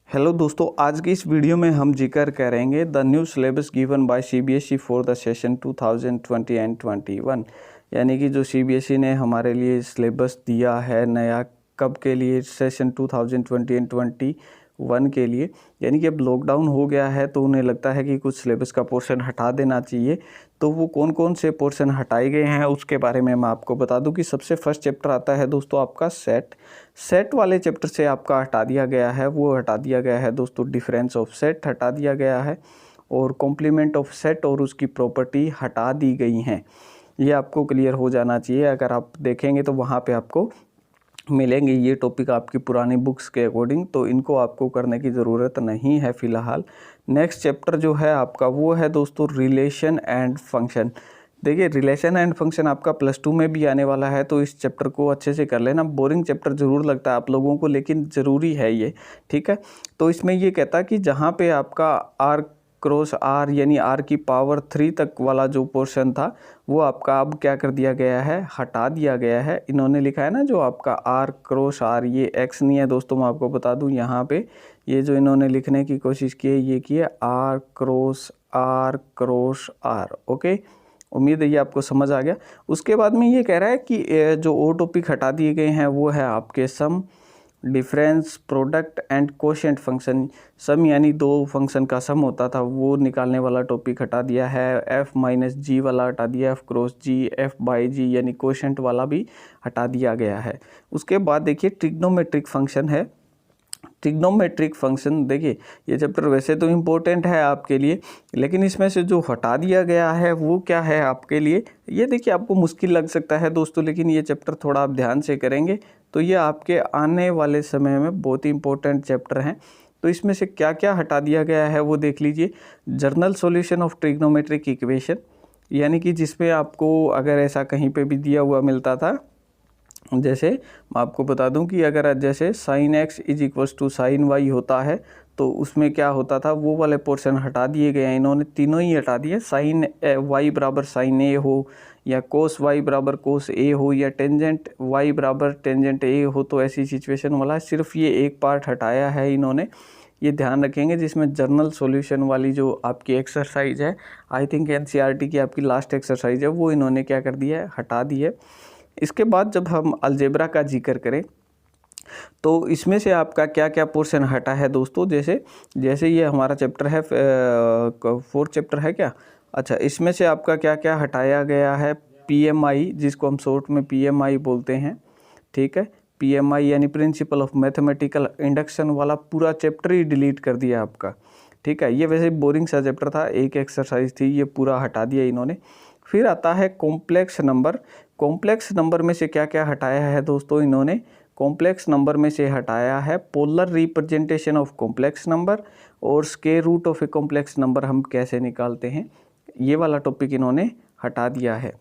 Hello दोस्तों, आज की इस वीडियो में हम जिक्र करेंगे the new syllabus given by CBSE for the session 2020 and 21। यानी कि जो सीबीएसई ने हमारे लिए सिलेबस दिया है नया, कब के लिए? सेशन 2020 एंड 21 के लिए। यानी कि अब लॉकडाउन हो गया है तो उन्हें लगता है कि कुछ सिलेबस का पोर्शन हटा देना चाहिए। तो वो कौन कौन से पोर्शन हटाए गए हैं उसके बारे में मैं आपको बता दूं कि सबसे फर्स्ट चैप्टर आता है दोस्तों आपका सेट वाले चैप्टर से आपका हटा दिया गया है। वो हटा दिया गया है दोस्तों, डिफरेंस ऑफ सेट हटा दिया गया है और कॉम्प्लीमेंट ऑफ सेट और उसकी प्रॉपर्टी हटा दी गई हैं। ये आपको क्लियर हो जाना चाहिए। अगर आप देखेंगे तो वहाँ पे आपको मिलेंगे ये टॉपिक आपकी पुरानी बुक्स के अकॉर्डिंग, तो इनको आपको करने की ज़रूरत नहीं है फ़िलहाल। नेक्स्ट चैप्टर जो है आपका वो है दोस्तों रिलेशन एंड फंक्शन। देखिए, रिलेशन एंड फंक्शन आपका +2 में भी आने वाला है, तो इस चैप्टर को अच्छे से कर लेना। बोरिंग चैप्टर ज़रूर लगता है आप लोगों को, लेकिन ज़रूरी है ये, ठीक है। तो इसमें ये कहता है कि जहाँ पे आपका आर क्रॉस आर यानी आर की पावर 3 तक वाला जो पोर्शन था वो आपका अब क्या कर दिया गया है, हटा दिया गया है। इन्होंने लिखा है ना जो आपका आर क्रॉस आर, ये एक्स नहीं है दोस्तों, मैं आपको बता दूं यहाँ पे ये जो इन्होंने लिखने की कोशिश की है ये की है आर क्रॉस आर। ओके, उम्मीद है ये आपको समझ आ गया। उसके बाद में ये कह रहा है कि जो और टॉपिक हटा दिए गए हैं वो है आपके sum, difference, product and quotient function. Sum यानी दो फंक्शन का सम होता था वो निकालने वाला टॉपिक हटा दिया है। एफ माइनस जी वाला हटा दिया, F cross G, F by G यानी कोशेंट वाला भी हटा दिया गया है। उसके बाद देखिए ट्रिग्नोमेट्रिक फंक्शन है। ट्रिग्नोमेट्रिक फंक्शन, देखिए ये चैप्टर वैसे तो इम्पोर्टेंट है आपके लिए, लेकिन इसमें से जो हटा दिया गया है वो क्या है आपके लिए, ये देखिए आपको मुश्किल लग सकता है दोस्तों, लेकिन ये चैप्टर थोड़ा आप ध्यान से करेंगे तो ये आपके आने वाले समय में बहुत ही इंपॉर्टेंट चैप्टर हैं। तो इसमें से क्या क्या हटा दिया गया है वो देख लीजिए। Journal solution of trigonometric equation, यानी कि जिसमें आपको अगर ऐसा कहीं पे भी दिया हुआ मिलता था, जैसे मैं आपको बता दूं कि अगर जैसे sine x is equals to sine y होता है तो उसमें क्या होता था, वो वाले पोर्शन हटा दिए गए हैं। इन्होंने तीनों ही हटा दिए। साइन वाई बराबर साइन ए हो, या कोस वाई बराबर कोस ए हो, या टेंजेंट वाई बराबर टेंजेंट ए हो, तो ऐसी सिचुएशन वाला सिर्फ ये एक पार्ट हटाया है इन्होंने। ये ध्यान रखेंगे। जिसमें जर्नल सॉल्यूशन वाली जो आपकी एक्सरसाइज है, आई थिंक एनसीईआरटी की आपकी लास्ट एक्सरसाइज है, वो इन्होंने क्या कर दिया है, हटा दी है। इसके बाद जब हम अलजेब्रा का जिक्र करें तो इसमें से आपका क्या क्या पोर्शन हटा है दोस्तों। जैसे ये हमारा चैप्टर है, 4th चैप्टर है क्या, अच्छा, इसमें से आपका क्या क्या हटाया गया है, पीएमआई, जिसको हम शॉर्ट में पीएमआई बोलते हैं, ठीक है। पीएमआई यानी प्रिंसिपल ऑफ मैथमेटिकल इंडक्शन वाला पूरा चैप्टर ही डिलीट कर दिया आपका, ठीक है। ये वैसे बोरिंग सा चैप्टर था, एक एक्सरसाइज थी, ये पूरा हटा दिया इन्होंने। फिर आता है कॉम्प्लेक्स नंबर। कॉम्प्लेक्स नंबर में से क्या क्या हटाया है दोस्तों इन्होंने, कॉम्प्लेक्स नंबर में से हटाया है polar representation of complex number और square root of a complex number हम कैसे निकालते हैं, ये वाला टॉपिक इन्होंने हटा दिया है।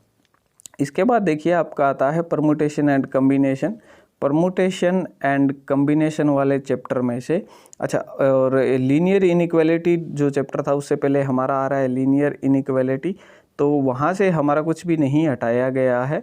इसके बाद देखिए आपका आता है permutation and combination. Permutation and combination वाले चैप्टर में से, अच्छा, और लीनियर इनइक्वालिटी जो चैप्टर था उससे पहले हमारा आ रहा है लीनियर इनइक्वालिटी, तो वहाँ से हमारा कुछ भी नहीं हटाया गया है।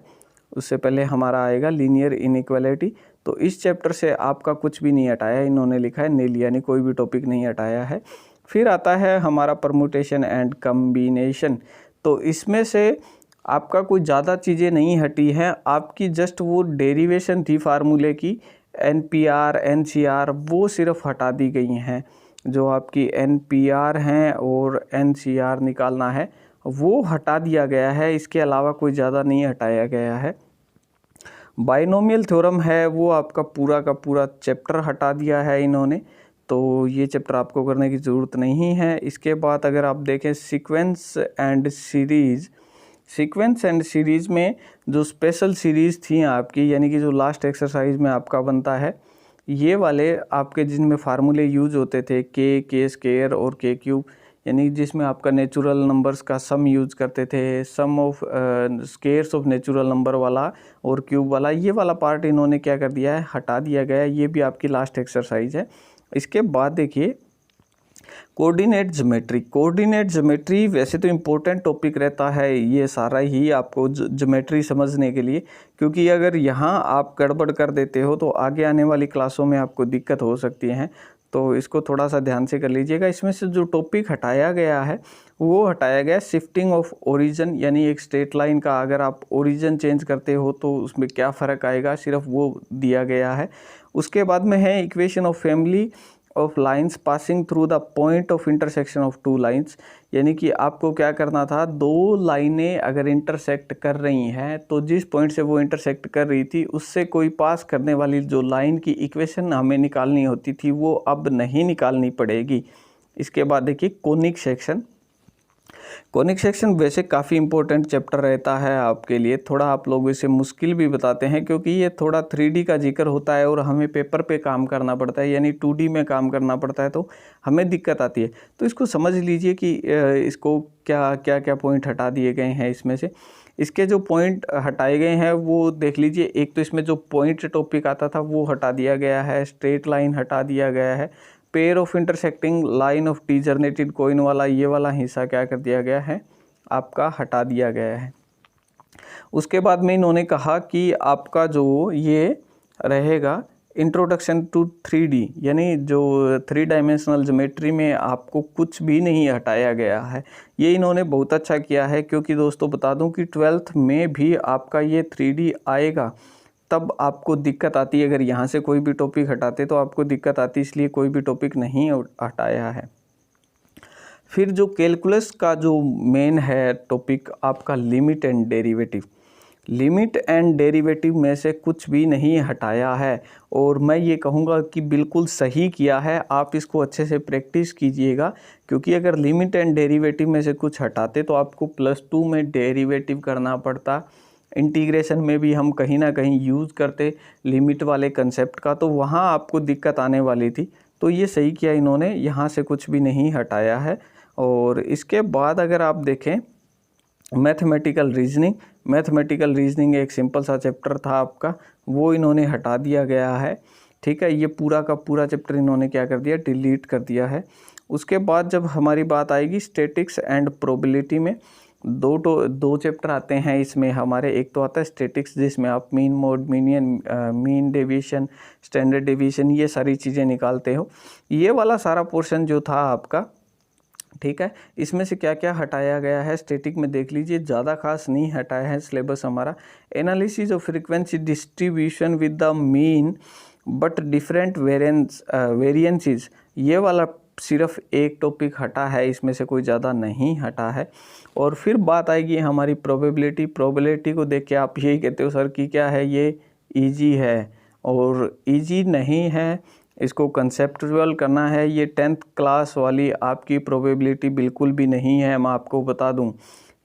उससे पहले हमारा आएगा लीनियर इनइक्वालिटी। तो इस चैप्टर से आपका कुछ भी नहीं हटाया, इन्होंने लिखा है नील, यानी कोई भी टॉपिक नहीं हटाया है। फिर आता है हमारा परमुटेशन एंड कम्बिनेशन। तो इसमें से आपका कोई ज़्यादा चीज़ें नहीं हटी हैं, आपकी जस्ट वो डेरिवेशन थी फार्मूले की, NPR NCR, वो सिर्फ हटा दी गई हैं। जो आपकी NPR हैं और NCR निकालना है वो हटा दिया गया है, इसके अलावा कोई ज़्यादा नहीं हटाया गया है। बाइनोमियल थ्योरम है वो आपका पूरा का पूरा चैप्टर हटा दिया है इन्होंने, तो ये चैप्टर आपको करने की ज़रूरत नहीं है। इसके बाद अगर आप देखें sequence and series, sequence and series में जो स्पेशल सीरीज़ थी आपकी, यानी कि जो लास्ट एक्सरसाइज में आपका बनता है, ये वाले आपके जिनमें फार्मूले यूज होते थे, के स्क्वायर और के क्यूब, यानी जिसमें आपका नेचुरल नंबर्स का सम यूज करते थे, sum of squares of natural number वाला और क्यूब वाला, ये वाला पार्ट इन्होंने क्या कर दिया है, हटा दिया गया है। ये भी आपकी लास्ट एक्सरसाइज है। इसके बाद देखिए कोऑर्डिनेट ज्योमेट्री वैसे तो इम्पोर्टेंट टॉपिक रहता है ये सारा ही आपको ज्योमेट्री समझने के लिए, क्योंकि अगर यहाँ आप गड़बड़ कर देते हो तो आगे आने वाली क्लासों में आपको दिक्कत हो सकती है। तो इसको थोड़ा सा ध्यान से कर लीजिएगा। इसमें से जो टॉपिक हटाया गया है वो हटाया गया शिफ्टिंग ऑफ ओरिजिन, यानी एक स्ट्रेट लाइन का अगर आप ओरिजिन चेंज करते हो तो उसमें क्या फ़र्क आएगा, सिर्फ वो दिया गया है। उसके बाद में है equation of family of lines passing through the point of intersection of two lines, यानी कि आपको क्या करना था, दो लाइनें अगर इंटरसेक्ट कर रही हैं तो जिस पॉइंट से वो इंटरसेक्ट कर रही थी उससे कोई पास करने वाली जो लाइन की इक्वेशन हमें निकालनी होती थी वो अब नहीं निकालनी पड़ेगी। इसके बाद देखिए कोनिक सेक्शन वैसे काफ़ी इंपॉर्टेंट चैप्टर रहता है आपके लिए। थोड़ा आप लोग इसे मुश्किल भी बताते हैं क्योंकि ये थोड़ा 3D का जिक्र होता है और हमें पेपर पे काम करना पड़ता है, यानी 2D में काम करना पड़ता है, तो हमें दिक्कत आती है। तो इसको समझ लीजिए कि इसको क्या पॉइंट हटा दिए गए हैं। इसमें से इसके जो पॉइंट हटाए गए हैं वो देख लीजिए। एक तो इसमें जो पॉइंट टॉपिक आता था वो हटा दिया गया है, स्ट्रेट लाइन हटा दिया गया है, pair of intersecting line of T generated coin वाला ये वाला हिस्सा क्या कर दिया गया है, आपका हटा दिया गया है। उसके बाद में इन्होंने कहा कि आपका जो ये रहेगा इंट्रोडक्शन टू 3D, यानी जो 3 डायमेंशनल ज्योमेट्री में आपको कुछ भी नहीं हटाया गया है। ये इन्होंने बहुत अच्छा किया है, क्योंकि दोस्तों बता दूं कि 12th में भी आपका ये 3D आएगा तब आपको दिक्कत आती है। अगर यहाँ से कोई भी टॉपिक हटाते तो आपको दिक्कत आती, इसलिए कोई भी टॉपिक नहीं हटाया है। फिर जो कैलकुलस का जो मेन है टॉपिक आपका लिमिट एंड डेरिवेटिव में से कुछ भी नहीं हटाया है, और मैं ये कहूँगा कि बिल्कुल सही किया है। आप इसको अच्छे से प्रैक्टिस कीजिएगा, क्योंकि अगर लिमिट एंड डेरिवेटिव में से कुछ हटाते तो आपको +2 में डेरिवेटिव करना पड़ता। इंटीग्रेशन में भी हम कहीं ना कहीं यूज़ करते लिमिट वाले कंसेप्ट का, तो वहाँ आपको दिक्कत आने वाली थी। तो ये सही किया इन्होंने, यहाँ से कुछ भी नहीं हटाया है। और इसके बाद अगर आप देखें मैथमेटिकल रीजनिंग एक सिंपल सा चैप्टर था आपका, वो इन्होंने हटा दिया गया है। ठीक है, ये पूरा का पूरा चैप्टर इन्होंने क्या कर दिया, डिलीट कर दिया है। उसके बाद जब हमारी बात आएगी स्टैटिक्स एंड प्रोबेबिलिटी में, दो चैप्टर आते हैं इसमें हमारे। एक तो आता है स्टैटिक्स जिसमें आप mean mode, mean deviation, standard deviation, ये सारी चीज़ें निकालते हो। ये वाला सारा पोर्शन जो था आपका, ठीक है, इसमें से क्या क्या हटाया गया है स्टैटिक में देख लीजिए। ज़्यादा खास नहीं हटाया है सिलेबस हमारा। Analysis of frequency distribution with the mean but different variances, ये वाला सिर्फ एक टॉपिक हटा है, इसमें से कोई ज़्यादा नहीं हटा है। और फिर बात आएगी हमारी प्रोबेबिलिटी को देख के आप यही कहते हो सर कि क्या है ये इजी है, और इजी नहीं है, इसको कंसेप्चुअल करना है। ये 10th क्लास वाली आपकी प्रोबेबिलिटी बिल्कुल भी नहीं है। मैं आपको बता दूं,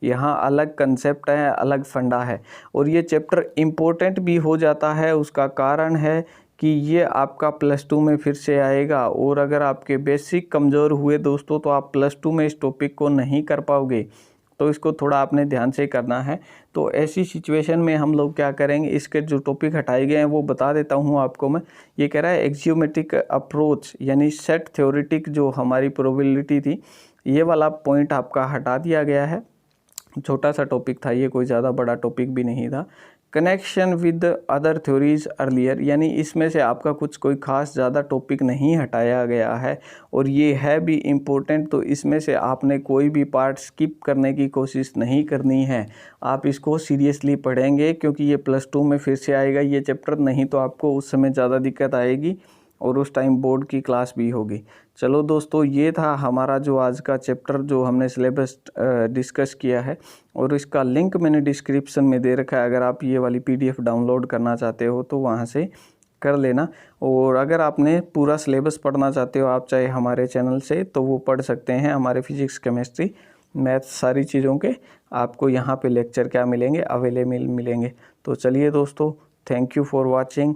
यहाँ अलग कंसेप्ट है, अलग फंडा है, और ये चैप्टर इम्पोर्टेंट भी हो जाता है। उसका कारण है कि ये आपका +2 में फिर से आएगा, और अगर आपके बेसिक कमज़ोर हुए दोस्तों तो आप +2 में इस टॉपिक को नहीं कर पाओगे। तो इसको थोड़ा आपने ध्यान से करना है। तो ऐसी सिचुएशन में हम लोग क्या करेंगे, इसके जो टॉपिक हटाए गए हैं वो बता देता हूँ आपको मैं। ये कह रहा है एक्सियोमेट्रिक अप्रोच, यानी सेट थ्योरेटिक जो हमारी प्रोबेबिलिटी थी, ये वाला पॉइंट आपका हटा दिया गया है। छोटा सा टॉपिक था ये, कोई ज़्यादा बड़ा टॉपिक भी नहीं था। Connection with other theories earlier, यानी इसमें से आपका कुछ कोई खास ज़्यादा टॉपिक नहीं हटाया गया है, और ये है भी इम्पोर्टेंट। तो इसमें से आपने कोई भी पार्ट स्किप करने की कोशिश नहीं करनी है। आप इसको सीरियसली पढ़ेंगे, क्योंकि ये +2 में फिर से आएगा ये चैप्टर, नहीं तो आपको उस समय ज़्यादा दिक्कत आएगी और उस टाइम बोर्ड की क्लास भी होगी। चलो दोस्तों, ये था हमारा जो आज का चैप्टर जो हमने सिलेबस डिस्कस किया है, और इसका लिंक मैंने डिस्क्रिप्शन में दे रखा है। अगर आप ये वाली PDF डाउनलोड करना चाहते हो तो वहाँ से कर लेना। और अगर आपने पूरा सिलेबस पढ़ना चाहते हो आप चाहे हमारे चैनल से, तो वो पढ़ सकते हैं। हमारे फिजिक्स, केमिस्ट्री, मैथ सारी चीज़ों के आपको यहाँ पे लेक्चर क्या मिलेंगे, अवेलेबल मिलेंगे। तो चलिए दोस्तों, थैंक यू फॉर वॉचिंग।